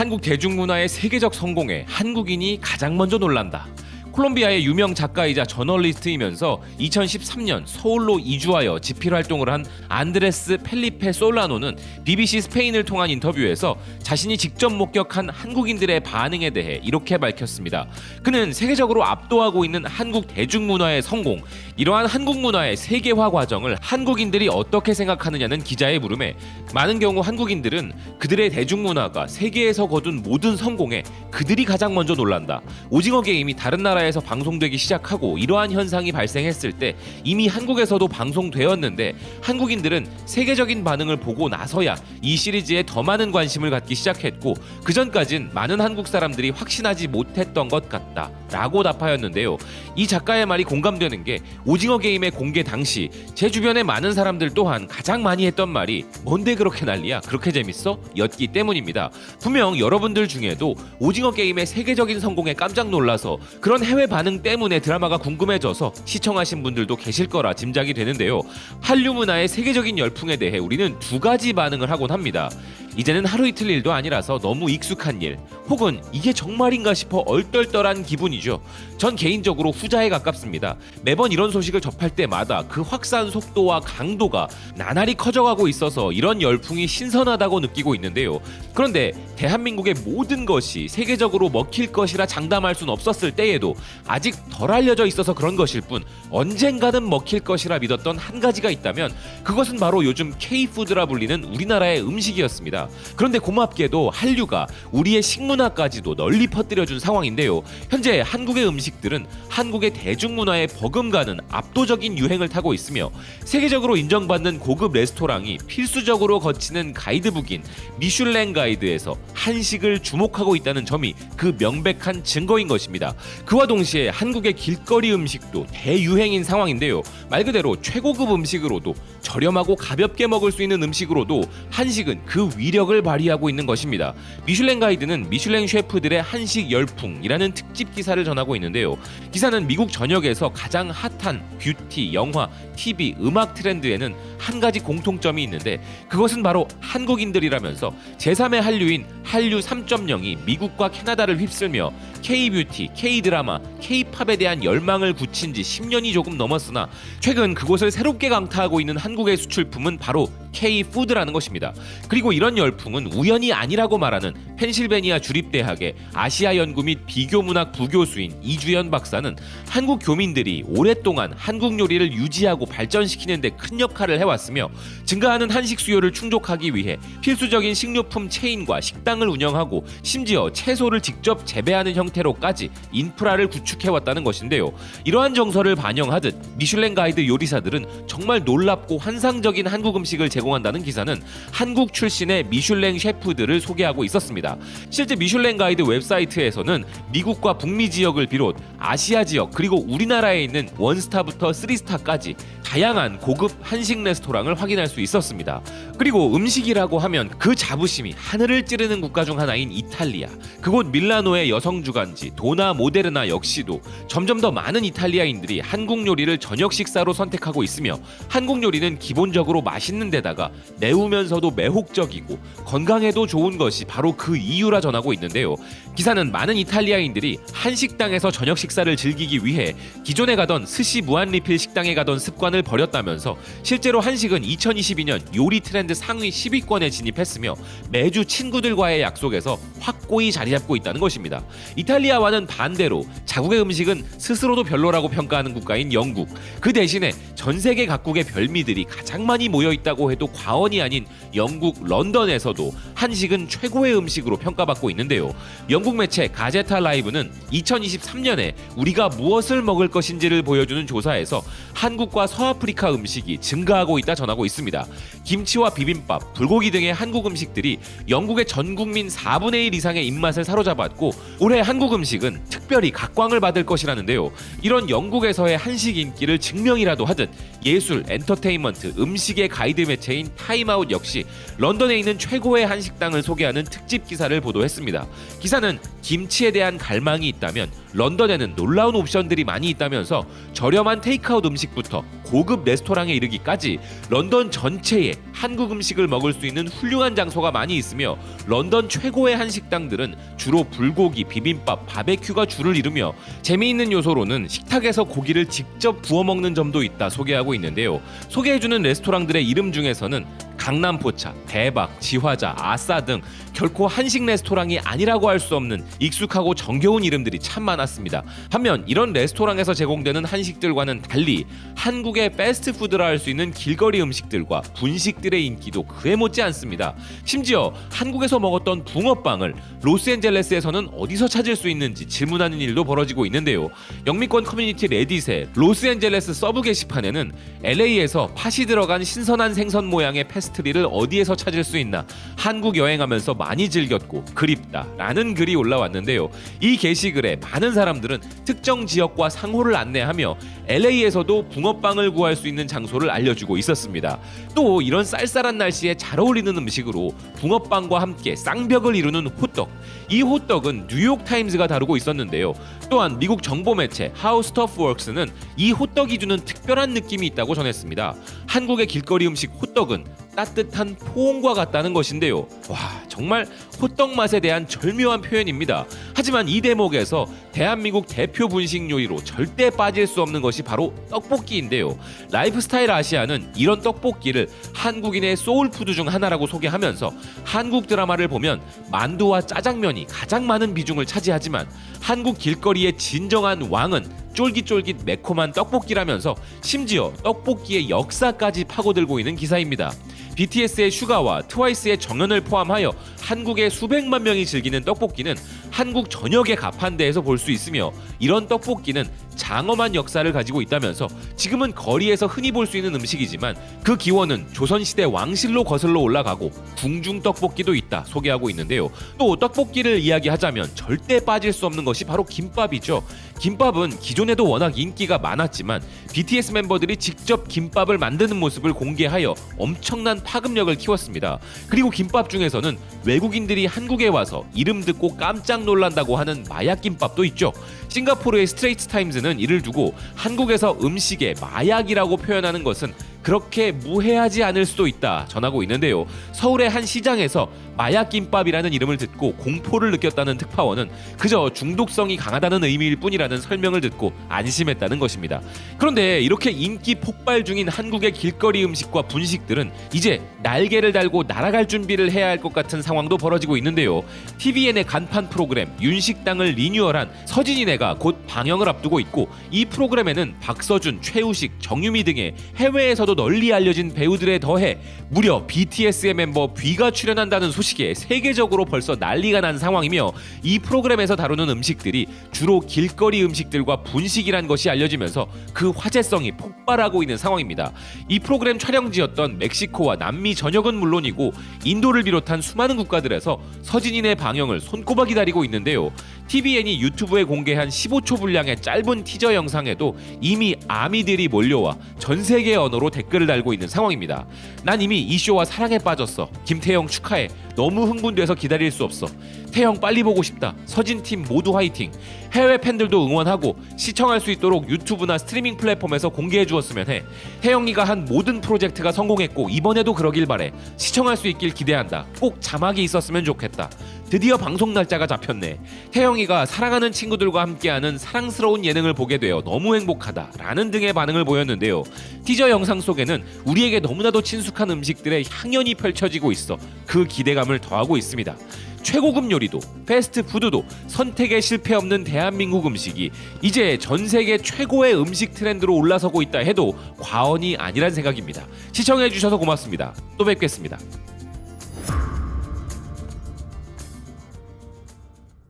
한국 대중문화의 세계적 성공에 한국인이 가장 먼저 놀란다. 콜롬비아의 유명 작가이자 저널리스트이면서 2013년 서울로 이주하여 집필 활동을 한 안드레스 펠리페 솔라노는 BBC 스페인을 통한 인터뷰에서 자신이 직접 목격한 한국인들의 반응에 대해 이렇게 밝혔습니다. 그는 세계적으로 압도하고 있는 한국 대중문화의 성공, 이러한 한국 문화의 세계화 과정을 한국인들이 어떻게 생각하느냐는 기자의 물음에 많은 경우 한국인들은 그들의 대중문화가 세계에서 거둔 모든 성공에 그들이 가장 먼저 놀란다. 오징어 게임이 다른 나라에서 방송되기 시작하고 이러한 현상이 발생했을 때 이미 한국에서도 방송되었는데 한국인들은 세계적인 반응을 보고 나서야 이 시리즈에 더 많은 관심을 갖기 시작했고 그전까진 많은 한국 사람들이 확신하지 못했던 것 같다 라고 답하였는데요. 이 작가의 말이 공감되는 게 오징어 게임의 공개 당시 제 주변의 많은 사람들 또한 가장 많이 했던 말이 뭔데 그렇게 난리야? 그렇게 재밌어? 였기 때문입니다. 분명 여러분들 중에도 오징어 게임의 세계적인 성공에 깜짝 놀라서 그런 해외 반응 때문에 드라마가 궁금해져서 시청하신 분들도 계실 거라 짐작이 되는데요. 한류 문화의 세계적인 열풍에 대해 우리는 두 가지 반응을 하곤 합니다. 이제는 하루 이틀 일도 아니라서 너무 익숙한 일, 혹은 이게 정말인가 싶어 얼떨떨한 기분이죠. 전 개인적으로 후자에 가깝습니다. 매번 이런 소식을 접할 때마다 그 확산 속도와 강도가 나날이 커져가고 있어서 이런 열풍이 신선하다고 느끼고 있는데요. 그런데 대한민국의 모든 것이 세계적으로 먹힐 것이라 장담할 순 없었을 때에도 아직 덜 알려져 있어서 그런 것일 뿐 언젠가는 먹힐 것이라 믿었던 한 가지가 있다면 그것은 바로 요즘 K푸드라 불리는 우리나라의 음식이었습니다. 그런데 고맙게도 한류가 우리의 식문화까지도 널리 퍼뜨려준 상황인데요. 현재 한국의 음식들은 한국의 대중문화에 버금가는 압도적인 유행을 타고 있으며 세계적으로 인정받는 고급 레스토랑이 필수적으로 거치는 가이드북인 미슐랭 가이드에서 한식을 주목하고 있다는 점이 그 명백한 증거인 것입니다. 그와 동시에 한국의 길거리 음식도 대유행인 상황인데요. 말 그대로 최고급 음식으로도 저렴하고 가볍게 먹을 수 있는 음식으로도 한식은 그 위력을 발휘하고 있는 것입니다. 미슐랭 가이드는 미슐랭 셰프들의 한식 열풍이라는 특집 기사를 전하고 있는데요. 기사는 미국 전역에서 가장 핫한 뷰티, 영화, TV, 음악 트렌드에는 한 가지 공통점이 있는데 그것은 바로 한국인들이라면서 제3의 한류인 한류 3.0이 미국과 캐나다를 휩쓸며 K-뷰티, K-드라마, K-팝에 대한 열망을 굳힌 지 10년이 조금 넘었으나 최근 그곳을 새롭게 강타하고 있는 한국의 수출품은 바로 K-푸드라는 것입니다. 그리고 이런 열풍은 우연이 아니라고 말하는 펜실베니아 주립대학의 아시아 연구 및 비교문학 부교수인 이주연 박사는 한국 교민들이 오랫동안 한국 요리를 유지하고 발전시키는 데 큰 역할을 해왔으며 증가하는 한식 수요를 충족하기 위해 필수적인 식료품 체인과 식당을 운영하고 심지어 채소를 직접 재배하는 형태로까지 인프라를 구축해왔다는 것인데요. 이러한 정서를 반영하듯 미슐랭 가이드 요리사들은 정말 놀랍고 환상적인 한국 음식을 제공한다는 기사는 한국 출신의 미슐랭 셰프들을 소개하고 있었습니다. 실제 미슐랭 가이드 웹사이트에서는 미국과 북미 지역을 비롯 아시아 지역 그리고 우리나라에 있는 원스타부터 3스타까지 다양한 고급 한식 레스토랑을 확인할 수 있었습니다. 그리고 음식이라고 하면 그 자부심이 하늘을 찌르는 국가 중 하나인 이탈리아. 그곳 밀라노의 여성 주간지 도나 모데르나 역시도 점점 더 많은 이탈리아인들이 한국 요리를 저녁 식사로 선택하고 있으며 한국 요리는 기본적으로 맛있는 데다가 매우면서도 매혹적이고 건강에도 좋은 것이 바로 그 이유라 전하고 있는데요. 기사는 많은 이탈리아인들이 한식당에서 저녁 식사를 즐기기 위해 기존에 가던 스시 무한 리필 식당에 가던 습관을 버렸다면서 실제로 한식은 2022년 요리 트렌드 상위 10위권에 진입했으며 매주 친구들과의 약속에서 확고히 자리 잡고 있다는 것입니다. 이탈리아와는 반대로 자국의 음식은 스스로도 별로라고 평가하는 국가인 영국. 그 대신에 전 세계 각국의 별미들이 가장 많이 모여 있다고 해도 과언이 아닌 영국 런던에서도 한식은 최고의 음식으로 평가받고 있는데요. 영국 매체 가제타 라이브는 2023년에 우리가 무엇을 먹을 것인지를 보여주는 조사에서 한국과 서아프리카 음식이 증가하고 있다 전하고 있습니다. 김치와 비빔밥, 불고기 등의 한국 음식들이 영국의 전 국민 4분의 1 이상의 입맛을 사로잡았고 올해 한국 음식은 특별히 각광을 받을 것이라는데요. 이런 영국에서의 한식 인기를 증명이라도 하듯 예술, 엔터테인먼트, 음식의 가이드 매체인 타임아웃 역시 런던에 있는 최고의 한식당을 소개하는 특집 기사를 보도했습니다. 기사는 김치에 대한 갈망이 있다면 런던에는 놀라운 옵션들이 많이 있다면서 저렴한 테이크아웃 음식부터 고급 레스토랑에 이르기까지 런던 전체에 한국 음식을 먹을 수 있는 훌륭한 장소가 많이 있으며 런던 최고의 한식당들은 주로 불고기, 비빔밥, 바베큐가 주를 이루며 재미있는 요소로는 식탁에서 고기를 직접 구워 먹는 점도 있다 소개하고 있는데요. 소개해주는 레스토랑들의 이름 중에서는 강남포차, 대박, 지화자, 아싸 등 결코 한식 레스토랑이 아니라고 할 수 없는 익숙하고 정겨운 이름들이 참 많았습니다. 반면 이런 레스토랑에서 제공되는 한식들과는 달리 한국의 패스트푸드라 할 수 있는 길거리 음식들과 분식들의 인기도 그에 못지 않습니다. 심지어 한국에서 먹었던 붕어빵을 로스앤젤레스에서는 어디서 찾을 수 있는지 질문하는 일도 벌어지고 있는데요. 영미권 커뮤니티 레딧의 로스앤젤레스 서브 게시판에는 LA에서 팥이 들어간 신선한 생선 모양의 패스트리를 어디에서 찾을 수 있나, 한국 여행하면서 많이 즐겼고 그립다 라는 글이 올라왔는데요. 이 게시글에 많은 사람들은 특정 지역과 상호를 안내하며 LA에서도 붕어빵을 구할 수 있는 장소를 알려주고 있었습니다. 또 이런 쌀쌀한 날씨에 잘 어울리는 음식으로 붕어빵과 함께 쌍벽을 이루는 호떡, 이 호떡은 뉴욕타임즈가 다루고 있었는데요. 또한 미국 정보 매체 How Stuff Works는 이 호떡이 주는 특별한 느낌이 있다고 전했습니다. 한국의 길거리 음식 호떡은 따뜻한 포옹과 같다는 것인데요. 와, 정말 호떡 맛에 대한 절묘한 표현입니다. 하지만 이 대목에서 대한민국 대표 분식 요리로 절대 빠질 수 없는 것이 바로 떡볶이인데요. 라이프스타일 아시아는 이런 떡볶이를 한국인의 소울푸드 중 하나라고 소개하면서 한국 드라마를 보면 만두와 짜장면이 가장 많은 비중을 차지하지만 한국 길거리의 진정한 왕은 쫄깃쫄깃 매콤한 떡볶이라면서 심지어 떡볶이의 역사까지 파고들고 있는 기사입니다. BTS의 슈가와 트와이스의 정연을 포함하여 한국의 수백만 명이 즐기는 떡볶이는 한국 전역의 가판대에서 볼 수 있으며 이런 떡볶이는 장엄한 역사를 가지고 있다면서 지금은 거리에서 흔히 볼 수 있는 음식이지만 그 기원은 조선시대 왕실로 거슬러 올라가고 궁중 떡볶이도 있다 소개하고 있는데요. 또 떡볶이를 이야기하자면 절대 빠질 수 없는 것이 바로 김밥이죠. 김밥은 기존에도 워낙 인기가 많았지만 BTS 멤버들이 직접 김밥을 만드는 모습을 공개하여 엄청난 파급력을 키웠습니다. 그리고 김밥 중에서는 외국인들이 한국에 와서 이름 듣고 깜짝 놀란다고 하는 마약 김밥도 있죠. 싱가포르의 스트레이트 타임즈는 이를 두고 한국에서 음식에 마약이라고 표현하는 것은 그렇게 무해하지 않을 수도 있다 전하고 있는데요. 서울의 한 시장에서 마약김밥이라는 이름을 듣고 공포를 느꼈다는 특파원은 그저 중독성이 강하다는 의미일 뿐이라는 설명을 듣고 안심했다는 것입니다. 그런데 이렇게 인기 폭발 중인 한국의 길거리 음식과 분식들은 이제 날개를 달고 날아갈 준비를 해야 할 것 같은 상황도 벌어지고 있는데요. TVN의 간판 프로그램 윤식당을 리뉴얼한 서진이네가 곧 방영을 앞두고 있고 이 프로그램에는 박서준, 최우식, 정유미 등의 해외에서도 널리 알려진 배우들에 더해 무려 BTS의 멤버 뷔가 출연한다는 소식에 세계적으로 벌써 난리가 난 상황이며 이 프로그램에서 다루는 음식들이 주로 길거리 음식들과 분식이란 것이 알려지면서 그 화제성이 폭발하고 있는 상황입니다. 이 프로그램 촬영지였던 멕시코와 남미 전역은 물론이고 인도를 비롯한 수많은 국가들에서 서진인의 방영을 손꼽아 기다리고 있는데요. TVN이 유튜브에 공개한 15초 분량의 짧은 티저 영상에도 이미 아미들이 몰려와 전 세계 언어로 댓글을 달고 있는 상황입니다. 난 이미 이 쇼와 사랑에 빠졌어. 김태형 축하해. 너무 흥분돼서 기다릴 수 없어. 태형 빨리 보고 싶다. 서진팀 모두 화이팅. 해외 팬들도 응원하고 시청할 수 있도록 유튜브나 스트리밍 플랫폼에서 공개해 주었으면 해. 태형이가 한 모든 프로젝트가 성공했고 이번에도 그러길 바래. 시청할 수 있길 기대한다. 꼭 자막이 있었으면 좋겠다. 드디어 방송 날짜가 잡혔네. 태영이가 사랑하는 친구들과 함께하는 사랑스러운 예능을 보게 되어 너무 행복하다 라는 등의 반응을 보였는데요. 티저 영상 속에는 우리에게 너무나도 친숙한 음식들의 향연이 펼쳐지고 있어 그 기대감을 더하고 있습니다. 최고급 요리도 패스트푸드도 선택에 실패 없는 대한민국 음식이 이제 전 세계 최고의 음식 트렌드로 올라서고 있다 해도 과언이 아니란 생각입니다. 시청해주셔서 고맙습니다. 또 뵙겠습니다.